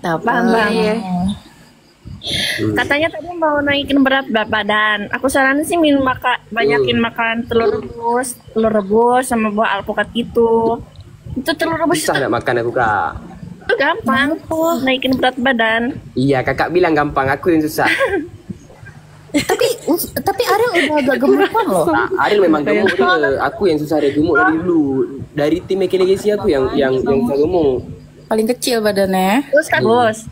Paham, Bang. Iya. Katanya tadi mau naikin berat badan. Aku saranin sih banyakin makan telur rebus sama buah alpukat gitu. Itu telur rebus Susah nak makan aku kak. itu gampang naikin berat badan. Iya kakak bilang gampang, aku yang susah. Tapi Ariel udah agak gemukan loh. Nah, Ariel memang gemuk dia. Aku yang susah dia gemuk dari dulu. Dari tim Eke Legacy aku yang susah gemuk. Paling kecil badannya. Terus kan bos.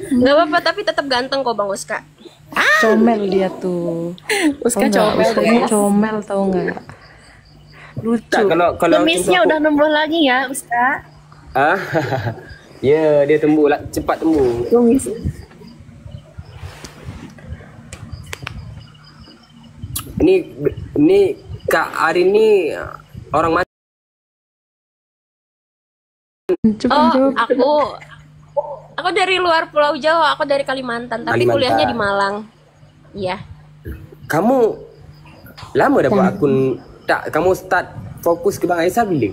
Nggak apa-apa, tapi tetap ganteng kok Bang Uska. Comel dia tuh. Uska Tau nggak? comel. Uskanya comel tau nggak? Lucu. Tak, kalau Kumisnya contoh udah numbuh lagi ya, Ustaz. ah, ya dia tumbuh lah, cepat tumbuh. Kumis. Ini Kak Ari ini orang mana? Coba. Aku dari luar Pulau Jawa, aku dari Kalimantan, tapi Kalimantan. kuliahnya di Malang. Iya. Kamu lama dapat akun tak? Kamu start fokus ke Bang Aisyah bila?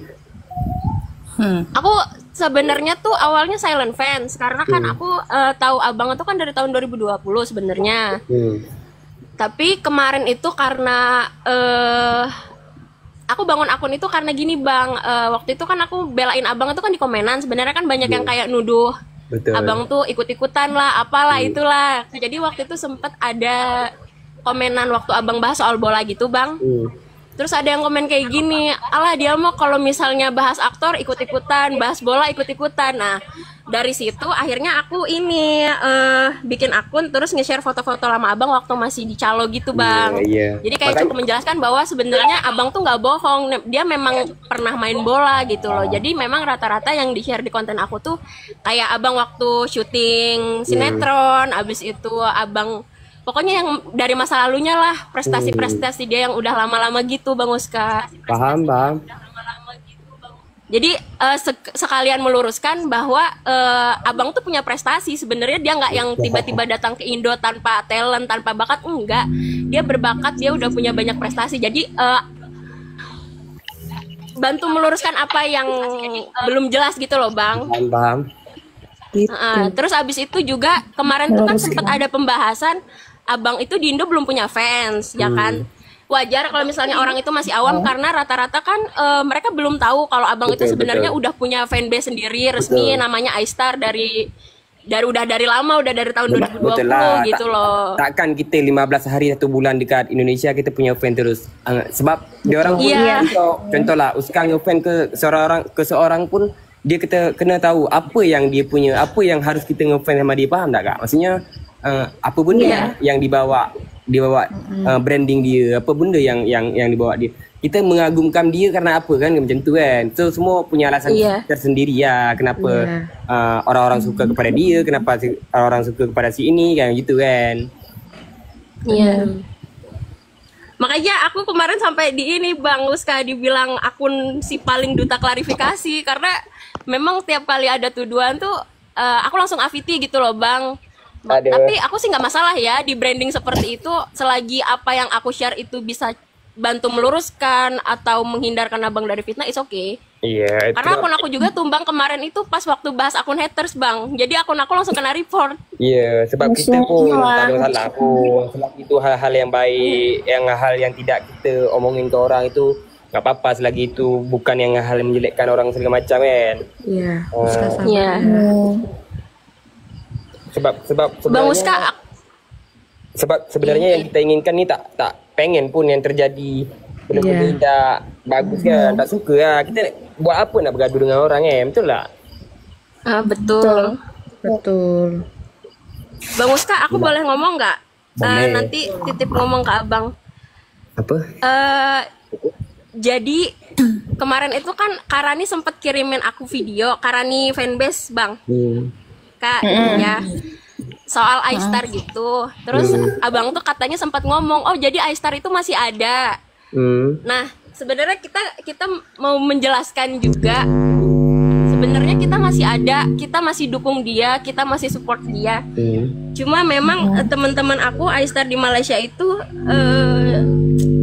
Aku sebenarnya tuh awalnya silent fans karena kan aku tahu Abang itu kan dari tahun 2020 sebenarnya. Tapi kemarin itu karena aku bangun akun itu karena gini Bang, waktu itu kan aku belain Abang itu kan di komenan, sebenarnya kan banyak yang kayak nuduh Betul. Abang tuh ikut-ikutan lah, apalah itulah. Jadi waktu itu sempet ada komenan waktu Abang bahas soal bola gitu Bang. Terus ada yang komen kayak gini, alah dia mau kalau misalnya bahas aktor ikut-ikutan, bahas bola ikut-ikutan. Nah dari situ akhirnya aku ini bikin akun terus nge-share foto-foto lama Abang waktu masih di Calo gitu Bang. Iya. Jadi kayak cukup menjelaskan bahwa sebenarnya Abang tuh nggak bohong, dia memang pernah main bola gitu loh. Jadi memang rata-rata yang di-share di konten aku tuh kayak Abang waktu syuting sinetron, abis itu Abang pokoknya yang dari masa lalunya lah, prestasi-prestasi dia yang udah lama-lama gitu Bang Uska. Paham. Jadi sekalian meluruskan bahwa Abang tuh punya prestasi. Sebenarnya dia nggak yang tiba-tiba datang ke Indo tanpa talent, tanpa bakat, enggak. Dia berbakat, dia udah punya banyak prestasi. Jadi bantu meluruskan apa yang belum jelas gitu loh Bang. Paham. Terus abis itu juga kemarin tuh kan sempat ada pembahasan Abang itu di Indo belum punya fans, ya kan? Wajar kalau misalnya orang itu masih awam karena rata-rata kan mereka belum tahu kalau Abang itu sebenarnya udah punya fanbase sendiri resmi namanya iStar dari lama, udah dari tahun 2020 lah. gitu loh. Takkan kita 15 hari 1 bulan dekat Indonesia kita punya fan terus. Sebab dia orang pun contohlah Uska ngefan ke seorang pun dia kita kena tahu apa yang dia punya, apa yang harus kita ngefan sama dia, faham tak Kak? Maksudnya apa benda yang dibawa branding dia, apa benda yang dibawa dia. Kita mengagumkan dia karena apa kan, macam tu kan. So semua punya alasan tersendiri ya kenapa orang-orang suka kepada dia, kenapa orang-orang suka kepada si ini kan gitu kan. Iya. Makanya aku kemarin sampai di ini Bang Uska dibilang akun si paling duta klarifikasi karena memang tiap kali ada tuduhan tuh aku langsung aviti gitu loh Bang. Tapi aku sih nggak masalah ya di branding seperti itu selagi apa yang aku share itu bisa bantu meluruskan atau menghindarkan Abang dari fitnah, is okay. Iya. Karena akun aku juga tumbang kemarin itu pas waktu bahas akun haters Bang. Jadi akun aku langsung kena report. Iya, sebab kita pun tak ada masalah pun. Selagi itu hal-hal yang baik, hal yang tidak kita omongin ke orang itu nggak apa-apa selagi itu bukan yang hal yang menjelekkan orang segala macam kan. Iya. Iya. Sebab Bang Uska, sebenarnya yang kita inginkan ni tak pengen pun yang terjadi benda-benda yang tak bagus kan, tak suka lah. Kita buat apa nak bergaduh dengan orang betul tak? Betul. Bang Uska, aku boleh ngomong nggak? Nanti titip ngomong ke Abang. Apa? Jadi kemarin itu kan Karani sempat kirimin aku video Karani fanbase Bang. Kak, ya soal iStar gitu. Terus Abang tuh katanya sempat ngomong, oh jadi iStar itu masih ada. Nah sebenarnya kita mau menjelaskan juga. Sebenarnya kita masih ada, kita masih dukung dia, kita masih support dia. Cuma memang teman-teman aku iStar di Malaysia itu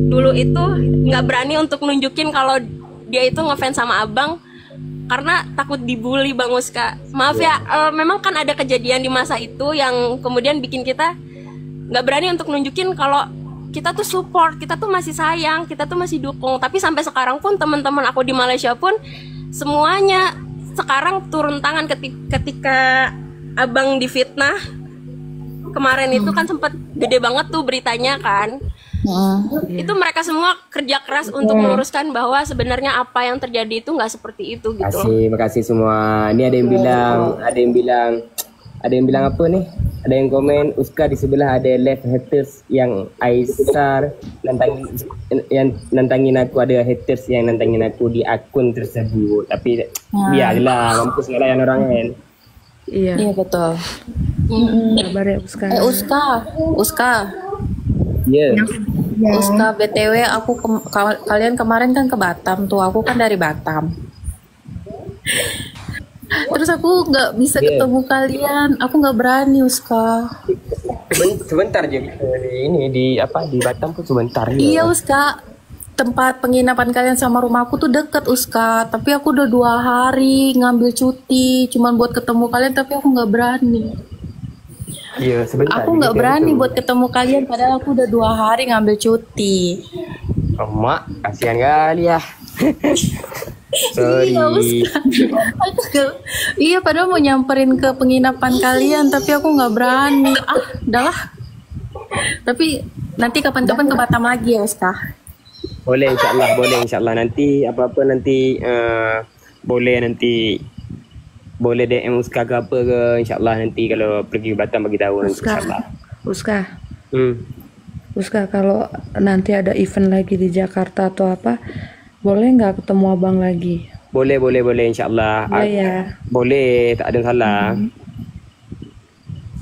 dulu itu nggak berani untuk nunjukin kalau dia itu ngefans sama Abang karena takut dibully Bang Uska. Maaf ya, memang kan ada kejadian di masa itu yang kemudian bikin kita nggak berani untuk nunjukin kalau kita tuh support, kita tuh masih sayang, kita tuh masih dukung. Tapi sampai sekarang pun teman-teman aku di Malaysia pun semuanya sekarang turun tangan ketika abang difitnah kemarin itu kan sempat gede banget tuh beritanya kan. Itu mereka semua kerja keras untuk meluruskan bahwa sebenarnya apa yang terjadi itu nggak seperti itu gitu. Makasih semua. Ini ada yang bilang apa nih? Ada yang komen Uska di sebelah ada left haters yang Aisar nantangin aku, ada haters yang nantangin aku di akun tersebut. Tapi biarlah, mampus ngelayan orang kan. Iya betul. Kabar ya Uska. Uska. Iya. Uska BTW kalian kemarin kan ke Batam tuh, aku kan dari Batam. Terus aku nggak bisa ketemu kalian, aku nggak berani Uska. Sebentar aja ini di Batam pun sebentar. Iya Uska, tempat penginapan kalian sama rumahku tuh deket Uska, tapi aku udah 2 hari ngambil cuti cuman buat ketemu kalian, tapi aku nggak berani. Iya sebentar. Aku nggak berani buat ketemu kalian padahal aku udah 2 hari ngambil cuti. Mak, kasihan kali ya. Sorry. Iya padahal mau nyamperin ke penginapan kalian tapi aku nggak berani. Udahlah. Tapi nanti kapan-kapan ke Batam lagi ya Uska. Boleh insyaallah nanti apa-apa nanti boleh DM Uska ke apa ke, insyaallah nanti kalau pergi Batam bagi tahu nanti insyaallah. Uska kalau nanti ada event lagi di Jakarta atau apa, boleh nggak ketemu abang lagi? Boleh insyaallah. Iya. Boleh, tak ada salah.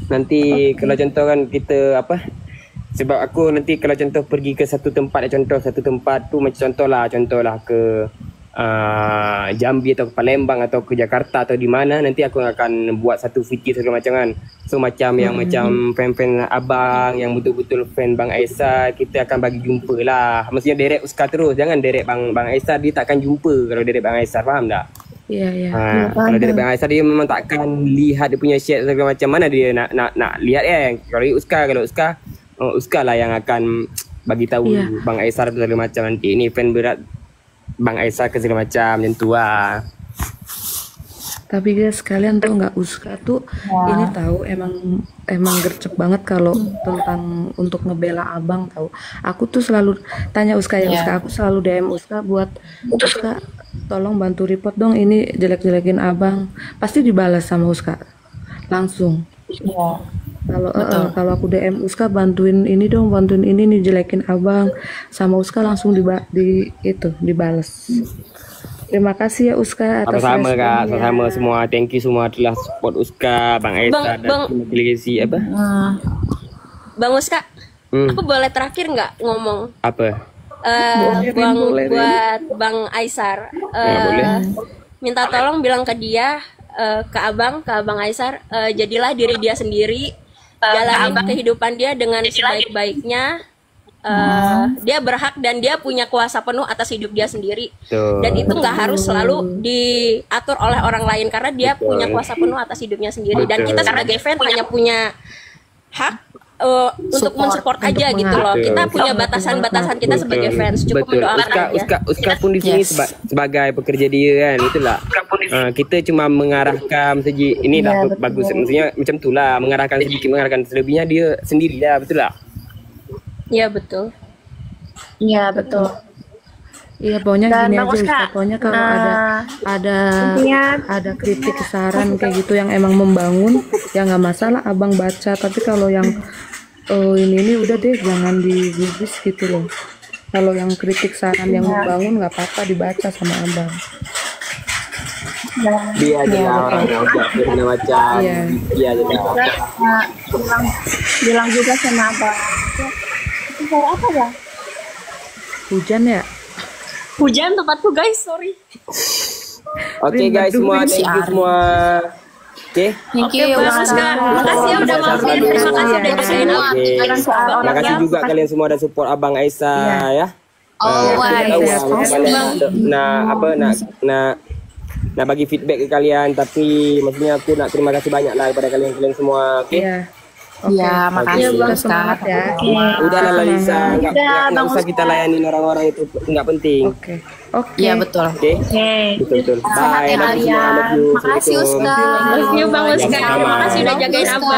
Nanti kalau contoh kan kita sebab aku nanti kalau contoh pergi ke satu tempat tu macam contohlah ke Jambi atau ke Palembang atau ke Jakarta atau di mana, nanti aku akan buat satu video segala macam kan. So macam yang macam fan-fan abang yang betul-betul fan Bang Aisyah, kita akan bagi jumpa lah. Maksudnya direct Uska terus, jangan direct Bang Aisyah, dia takkan jumpa kalau direct Bang Aisyah, faham tak? Iya. Kalau direct Bang Aisyah dia memang takkan lihat dia punya share segala macam, mana dia nak lihat kan. Kalau Uska lah yang akan bagi tahu Bang Aisyah segala macam nanti. Ini fan berat Bang Aisyah ke segala macam tu lah. Tapi guys, kalian tahu nggak, Uska tuh ini tahu emang gercep banget kalau tentang untuk ngebela abang tahu. Aku tuh selalu tanya Uska Uska, aku selalu DM Uska buat Uska tolong bantu report dong ini jelek-jelekin abang. Pasti dibalas sama Uska langsung. Kalau aku DM Uska bantuin ini nih jelekin abang, sama Uska langsung dibalas. Terima kasih ya Uska atas sama Kak, sama semua. Thank you semua telah support Uska, Bang Aisyah dan delegasi Bang Uska, aku boleh terakhir nggak ngomong? Apa? Buat Bang Aisar, minta tolong bilang ke dia, ke Abang Aisar, jadilah diri dia sendiri, jalani kehidupan dia dengan sebaik-baiknya. Dia berhak dan dia punya kuasa penuh atas hidup dia sendiri. Dan itu nggak harus selalu diatur oleh orang lain, karena dia punya kuasa penuh atas hidupnya sendiri. Dan kita sebagai fan hanya punya hak untuk mensupport aja gitu loh. Kita punya batasan-batasan kita sebagai fans. Cukup mendoakan aja. Uska pun di sini sebagai pekerja dia kan, itulah. Kita cuma mengarahkan inilah bagus, maksudnya macam itulah, mengarahkan selebihnya dia sendirilah, betul lah. Iya betul. Iya betul. Iya, pokoknya gini aja Ustaz. Pokoknya kalau ada kritik saran kayak gitu yang emang membangun, ya nggak masalah abang baca. Tapi kalau yang ini udah deh, jangan digubris gitu loh. Kalau yang kritik saran yang membangun nggak apa-apa dibaca sama abang. Dia aja orang yang udah macam. Dia aja. Bilang juga sama abang. Suara apa ya? Hujan ya? Hujan tempatku guys, sorry. Oke guys semua, thank you semua. Thank you. Makasih ya udah mampir. Terima kasih udah dengerin aku. Terima kasih juga kalian semua udah support Abang Aisyah ya. nak bagi feedback ke kalian, tapi maksudnya aku nak terima kasih banyak lah kepada kalian semua. Oke. Iya. Iya, makasih Bang, Ustaz. semangat ya. Udahlah Lalisa, nggak usah kita layanin orang-orang itu, nggak penting. Oke. Oke. Iya, betul. Oke. Betul. Sehat Bye. ya Love you semua. kalian. Love you. Makasih Assalamualaikum. Ustaz. Thank you Bang Uska. Sama-sama. Terima kasih udah jagain Abang.